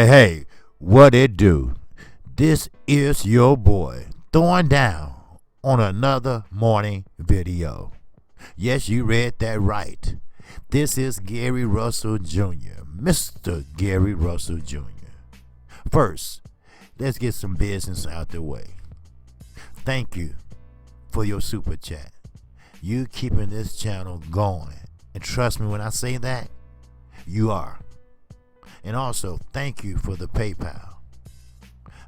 Hey, what it do? This is your boy throwing down on another morning video. Yes, you read that right. This is Gary Russell Jr., Mr. Gary Russell Jr. First, let's get some business out the way. Thank you for your super chat. You keeping this channel going. And trust me when I say that, you are. And also, thank you for the PayPal.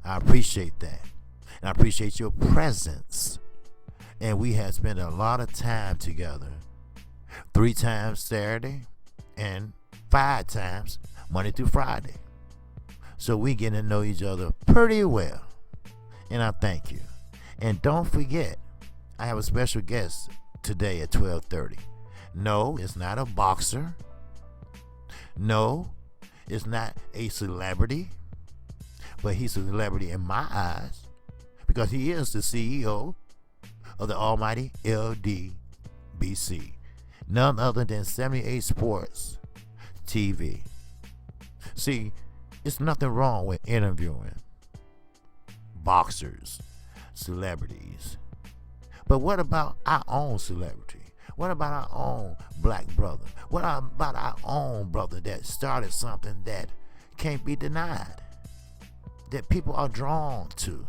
I appreciate that. And I appreciate your presence. And we have spent a lot of time together. 3 times Saturday and 5 times Monday through Friday. So we getting to know each other pretty well. And I thank you. And don't forget, I have a special guest today at 12:30. No, it's not a boxer. No, it's not a celebrity. But he's a celebrity in my eyes because he is the CEO of the almighty LDBC. None other than 78 Sports TV. See, it's nothing wrong with interviewing boxers, celebrities. But what about our own celebrity? What about our own black brother? What about our own brother that started something that can't be denied, that people are drawn to,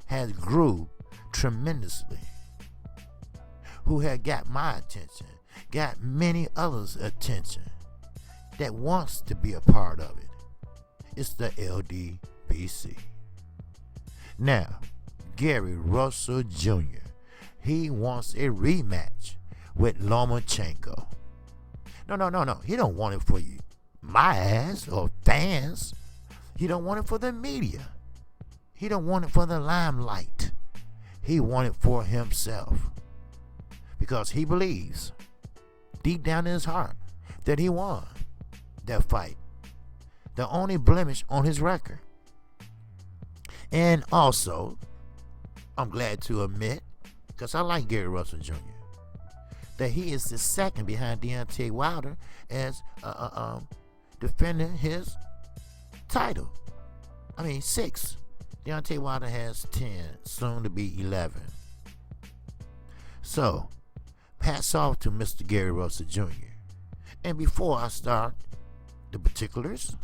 has grew tremendously, who had got my attention, got many others' attention, that wants to be a part of it? It's the LDBC. Now, Gary Russell Jr., he wants a rematch with Lomachenko. No. He don't want it for you, my ass, or fans. He don't want it for the media. He don't want it for the limelight. He want it for himself. Because he believes, deep down in his heart, that he won that fight. The only blemish on his record. And also, I'm glad to admit, because I like Gary Russell Jr., that he is the second behind Deontay Wilder as defending his title. 6. Deontay Wilder has 10, soon to be 11. So, hats off to Mr. Gary Russell Jr. And before I start the particulars,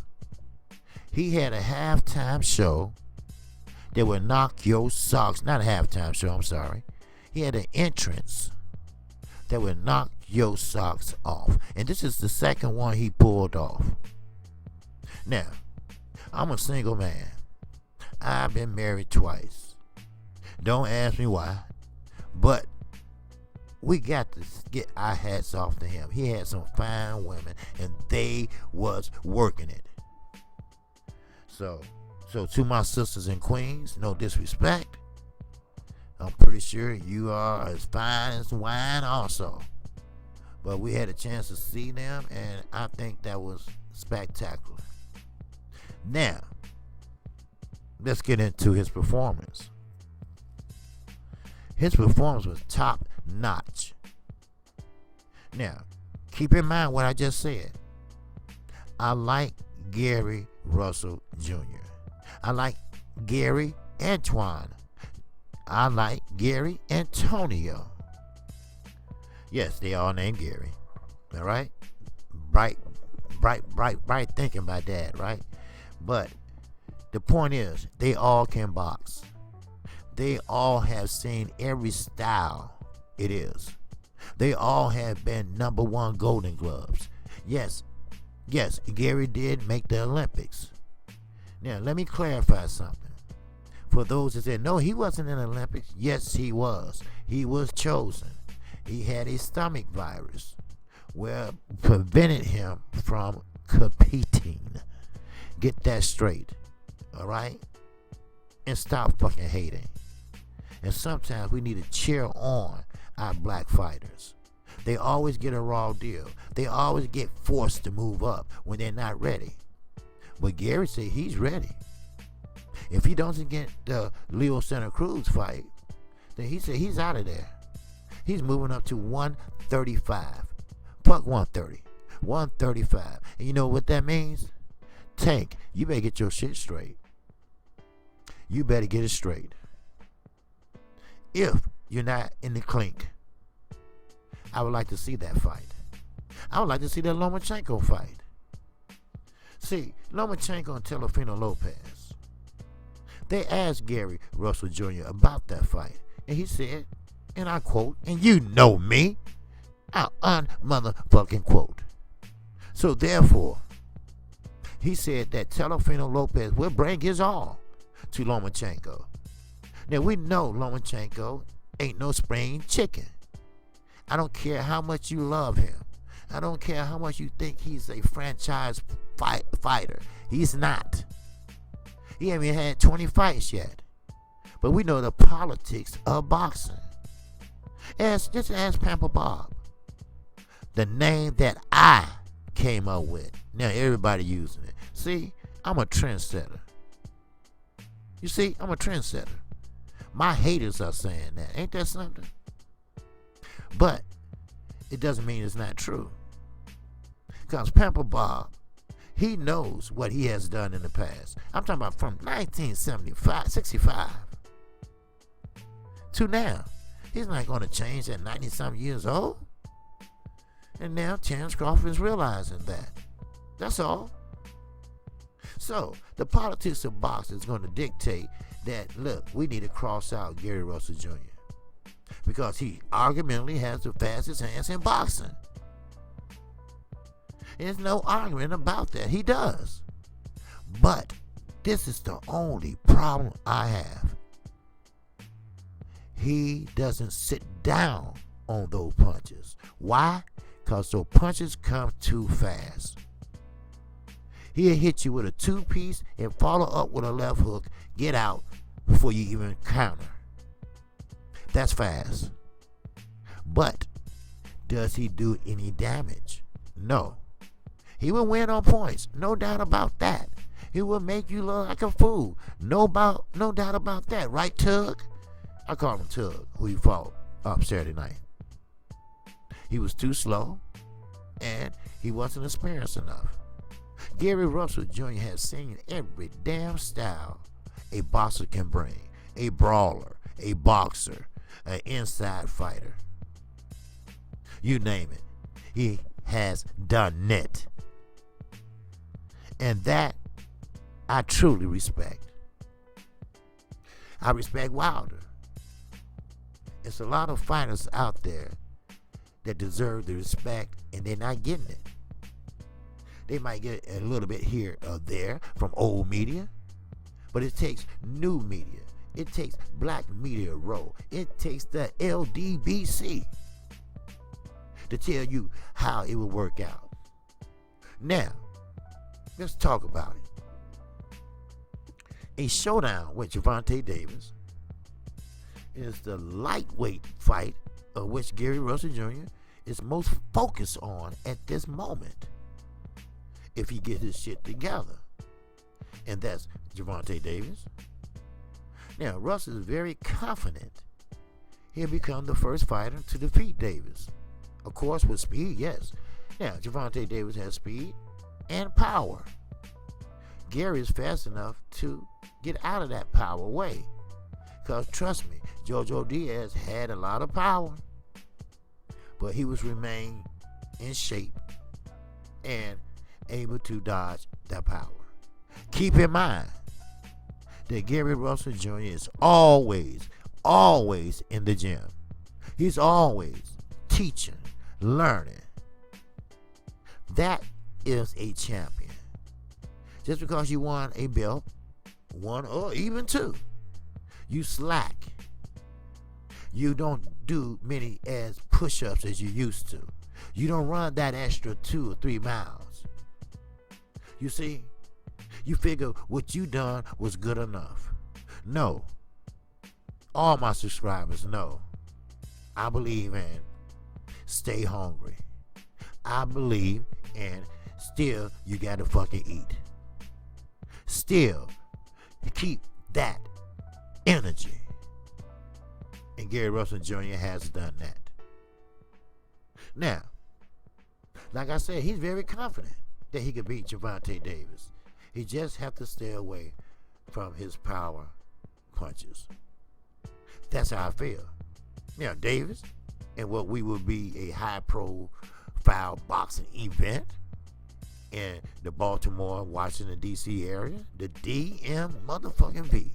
he had a halftime show that would knock your socks. Not a halftime show, I'm sorry. He had an entrance that would knock your socks off. And this is the second one he pulled off. Now, I'm a single man. I've been married twice. Don't ask me why. But we got to get our hats off to him. He had some fine women, and they was working it. So to my sisters in Queens, no disrespect, I'm pretty sure you are as fine as wine also. But we had a chance to see them, and I think that was spectacular. Now, let's get into his performance. His performance was top notch. Now, keep in mind what I just said. I like Gary Russell Jr. I like Gary Antoine. I like Gary Antonio. Yes, they all named Gary. All right? Bright thinking by dad, right? But the point is, they all can box. They all have seen every style it is. They all have been #1 Golden Gloves. Yes, Gary did make the Olympics. Now, let me clarify something. For those that said, no, he wasn't in the Olympics. Yes, he was. He was chosen. He had a stomach virus where prevented him from competing. Get that straight. All right? And stop fucking hating. And sometimes we need to cheer on our black fighters. They always get a raw deal. They always get forced to move up when they're not ready. But Gary said he's ready. If he doesn't get the Leo Santa Cruz fight, then he said he's out of there. He's moving up to 135. Fuck 130. 135. And you know what that means? Tank, you better get your shit straight. You better get it straight. If you're not in the clink, I would like to see that fight. I would like to see that Lomachenko fight. See, Lomachenko and Teofimo Lopez, they asked Gary Russell Jr. about that fight. And he said, and I quote, and you know me, I unmotherfucking quote. So therefore, he said that Teofimo Lopez will bring his all to Lomachenko. Now we know Lomachenko ain't no spring chicken. I don't care how much you love him. I don't care how much you think he's a franchise fighter. He's not. He haven't even had 20 fights yet. But we know the politics of boxing. Just ask Pamper Bob. The name that I came up with. Now everybody using it. See, I'm a trendsetter. You see, I'm a trendsetter. My haters are saying that. Ain't that something? But it doesn't mean it's not true. Because Pamper Bob, he knows what he has done in the past. I'm talking about from 1965 to now. He's not going to change at 90-something years old. And now Terence Crawford is realizing that. That's all. So, the politics of boxing is going to dictate that, look, we need to cross out Gary Russell Jr. because he arguably has the fastest hands in boxing. There's no argument about that. He does. But this is the only problem I have. He doesn't sit down on those punches. Why? Because those punches come too fast. He'll hit you with a two-piece and follow up with a left hook. Get out before you even counter. That's fast. But does he do any damage? No. He will win on points. No doubt about that. He will make you look like a fool. No doubt about that. Right, Tug? I call him Tug, who he fought up Saturday night. He was too slow, and he wasn't experienced enough. Gary Russell Jr. has seen every damn style a boxer can bring. A brawler, a boxer, an inside fighter. You name it. He has done it. And that I truly respect. I respect Wilder. There's a lot of fighters out there that deserve the respect, and they're not getting it. They might get a little bit here or there from old media, but it takes new media. It takes Black Media Row. It takes the LDBC to tell you how it will work out. Now, let's talk about it. A showdown with Gervonta Davis is the lightweight fight of which Gary Russell Jr. is most focused on at this moment, if he gets his shit together. And that's Gervonta Davis. Now, Russell is very confident he'll become the first fighter to defeat Davis. Of course, with speed, yes. Now, Gervonta Davis has speed and power. Gary is fast enough to get out of that power way. Because, trust me, Jojo Diaz had a lot of power, but he was remained in shape and able to dodge that power. Keep in mind that Gary Russell Jr. is always in the gym. He's always teaching, learning. That is a champion. Just because you won a belt, one or even two, you slack. You don't do many as push-ups as you used to. You don't run that extra 2 or 3 miles. You see, you figure what you done was good enough. No. All my subscribers know. I believe in stay hungry. I believe in still you gotta fucking eat. Still keep that energy. And Gary Russell Jr. has done that. Now, like I said, he's very confident that he could beat Gervonta Davis. He just have to stay away from his power punches. That's how I feel. Now, Davis, in what we would be a high-profile boxing event in the Baltimore, Washington, D.C. area, the DM motherfucking V,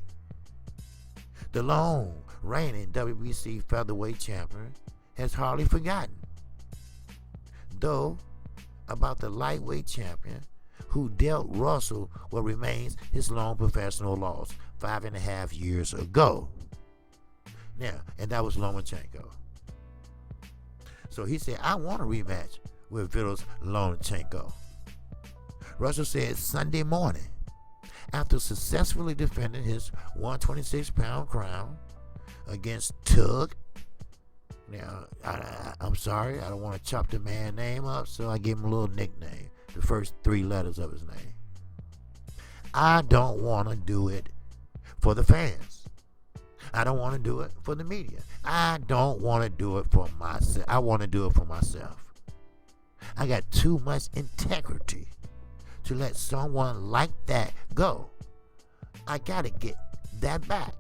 the lone reigning WBC featherweight champion, has hardly forgotten, though, about the lightweight champion who dealt Russell what remains his long professional loss 5.5 years ago. Now, and that was Lomachenko. So he said, I want a rematch with Vital's Lomachenko. Russell said Sunday morning, after successfully defending his 126-pound crown against Tug. Now, I'm sorry, I don't want to chop the man's name up, so I gave him a little nickname, the first 3 letters of his name. I don't want to do it for the fans. I don't want to do it for the media. I don't want to do it for myself. I want to do it for myself. I got too much integrity to let someone like that go. I got to get that back.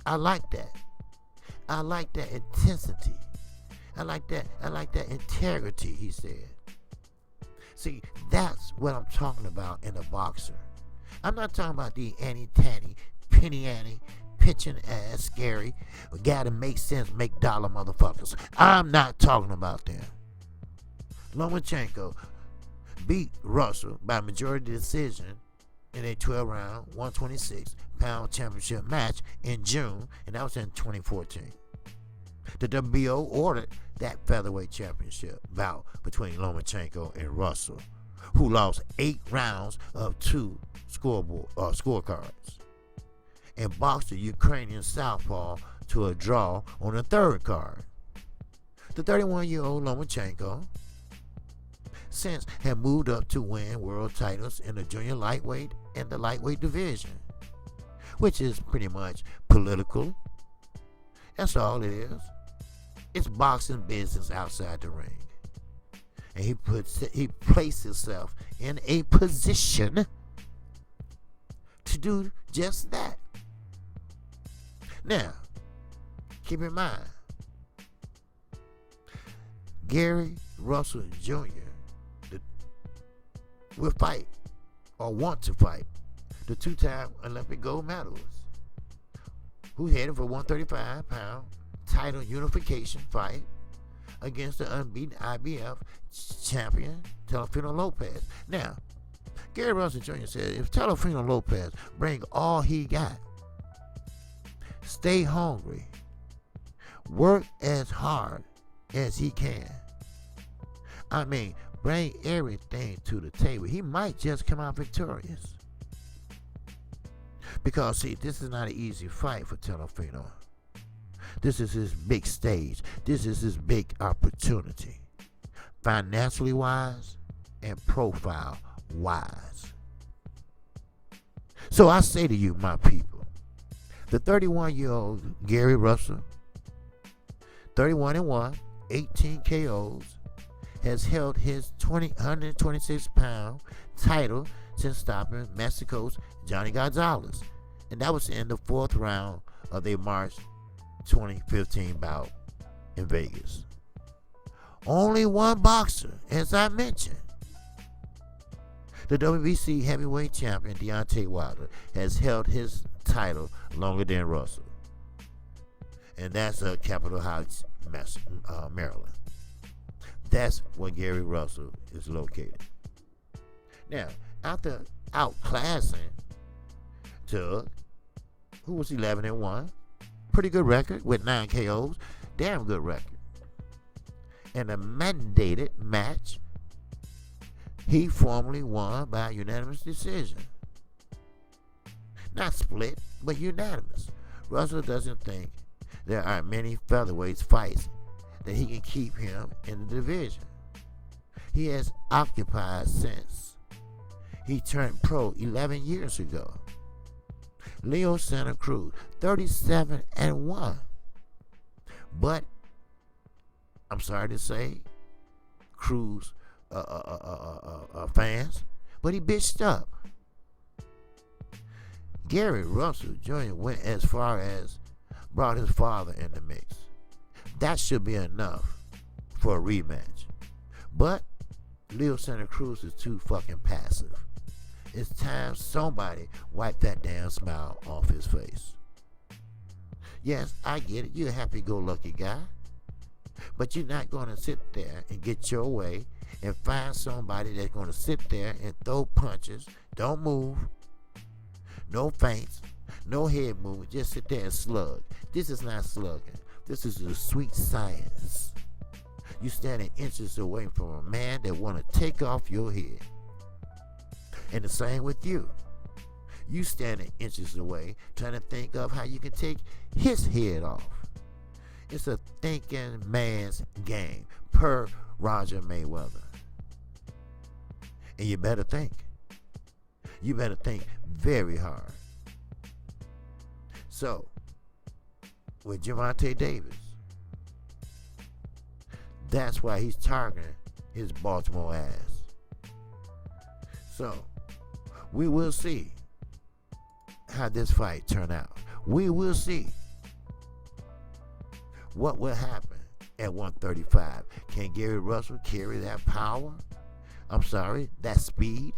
I like that. I like that intensity. I like that integrity, he said. See, that's what I'm talking about in a boxer. I'm not talking about the anti-tanny, penny-anty, pitching ass, scary, gotta make sense, make dollar motherfuckers. I'm not talking about them. Lomachenko beat Russell by majority decision in a 12-round, 126-pound championship match in June, and that was in 2014. The WBO ordered that featherweight championship bout between Lomachenko and Russell, who lost 8 rounds of 2 scorecards, and boxed the Ukrainian southpaw to a draw on the 3rd card. The 31-year-old Lomachenko since had moved up to win world titles in the junior lightweight and the lightweight division, which is pretty much political. That's all it is. It's boxing business outside the ring. And he placed himself in a position to do just that. Now, keep in mind, Gary Russell Jr. will fight or want to fight the 2-time Olympic gold medalist who headed for 135-pound title unification fight against the unbeaten IBF champion Teofimo Lopez. Now, Gary Russell Jr. said if Teofimo Lopez bring all he got, stay hungry, work as hard as he can, I mean, bring everything to the table, he might just come out victorious. Because, see, this is not an easy fight for Teofimo. This is his big stage. This is his big opportunity. Financially wise and profile wise. So I say to you, my people, the 31-year-old Gary Russell, 31-1, 18 KOs, has held his 126-pound title since stopping Mexico's Johnny Gonzalez. And that was in the 4th round of their March 2015 bout in Vegas. Only one boxer, as I mentioned. The WBC heavyweight champion Deontay Wilder has held his title longer than Russell. And that's Capitol Heights, Maryland. That's where Gary Russell is located. Now, after outclassing Tug, who was 11-1, pretty good record with 9 KOs, damn good record. In a mandated match, he formally won by unanimous decision. Not split, but unanimous. Russell doesn't think there are many featherweight fights that he can keep him in the division. He has occupied since he turned pro 11 years ago. Leo Santa Cruz, 37-1. But I'm sorry to say, Cruz fans, but he bitched up. Gary Russell Jr. went as far as brought his father in the mix. That should be enough for a rematch. But Leo Santa Cruz is too fucking passive. It's time somebody wipe that damn smile off his face. Yes, I get it. You're a happy-go-lucky guy. But you're not going to sit there and get your way and find somebody that's going to sit there and throw punches. Don't move. No feints. No head movement. Just sit there and slug. This is not slugging. This is a sweet science. You standing inches away from a man that want to take off your head. And the same with you. You standing inches away trying to think of how you can take his head off. It's a thinking man's game, per Roger Mayweather. And you better think. You better think very hard. So, with Gervonta Davis, that's why he's targeting his Baltimore ass. So, we will see how this fight turn out. We will see what will happen at 135. Can Gary Russell carry that power? I'm sorry, that speed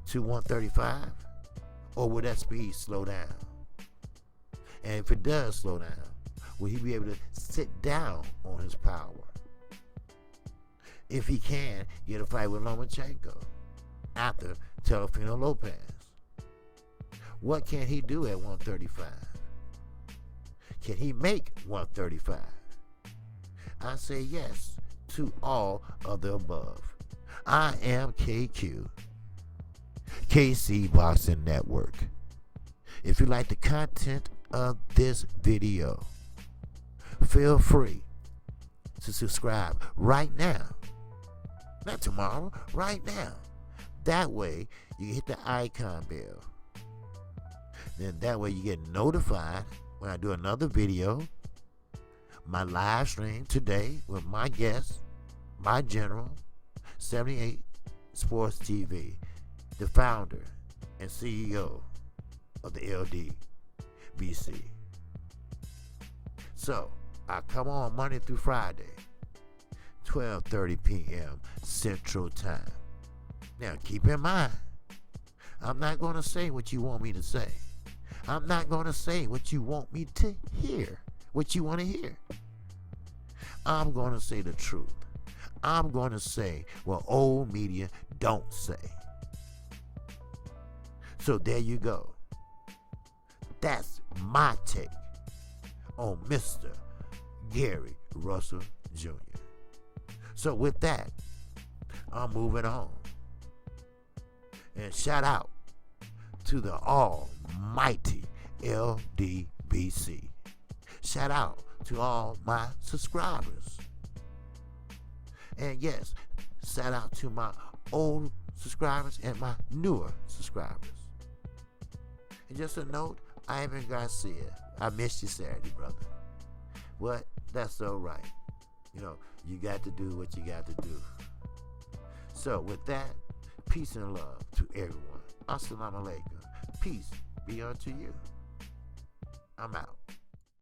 to 135? Or will that speed slow down? And if it does slow down, will he be able to sit down on his power? If he can, get a fight with Lomachenko after Teofimo Lopez. What can he do at 135? Can he make 135? I say yes to all of the above. I am KQKC Boxing Network. If you like the content of this video, feel free to subscribe right now. Not tomorrow, right now. That way, you can hit the icon bell. Then that way you get notified when I do another video. My live stream today with my guest, my general, 78 Sports TV, the founder and CEO of the LDBC. So, I come on Monday through Friday, 12:30 p.m. Central Time. Now, keep in mind, I'm not going to say what you want me to say. I'm not going to say what you want me to hear, what you want to hear. I'm going to say the truth. I'm going to say what old media don't say. So there you go. That's my take on Mr. Gary Russell Jr. So with that, I'm moving on. And shout out to the almighty LDBC. Shout out to all my subscribers. And yes, shout out to my old subscribers and my newer subscribers. And just a note, Ivan Garcia, I missed you Saturday, brother. But that's all right. You know, you got to do what you got to do. So with that, peace and love to everyone. Assalamu alaikum. Peace be unto you. I'm out.